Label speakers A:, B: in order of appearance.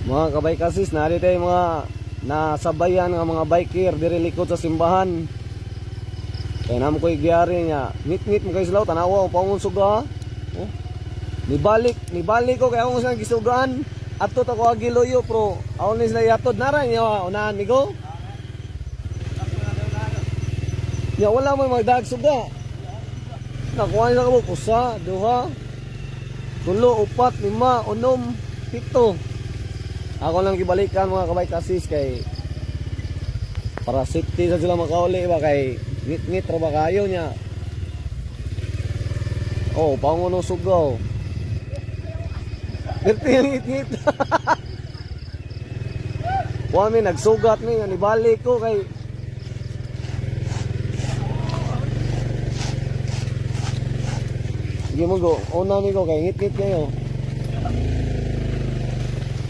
A: Mga kabaykasis, narito yung mga nasabayan ng mga biker diri likod sa simbahan. Kaya naman ko'y giyari niya. Ngit-ngit mo kayo silaw, tanawa o pangunsuga. Oh. Nibalik ko kaya akong silang gisugaan. Ato to ko agiloyo pro. Ako ni sila yatod naran niya. Unahan ni ko. Ya wala mo magdag suga. Nakuha nila ka mo. Pusa, duha, tulo, upat, lima, unom, pito. Ako lang gibalikan mga kabaykasis kay para safety sa sila makauli ba kay ngit-ngit ra ba kayo niya. Oh, pangunong sugaw. Ngit-ngit. Wami nagsugat ni nga nibalik ko kay Sige mo go, una mi ko kay ngit-ngit kayo.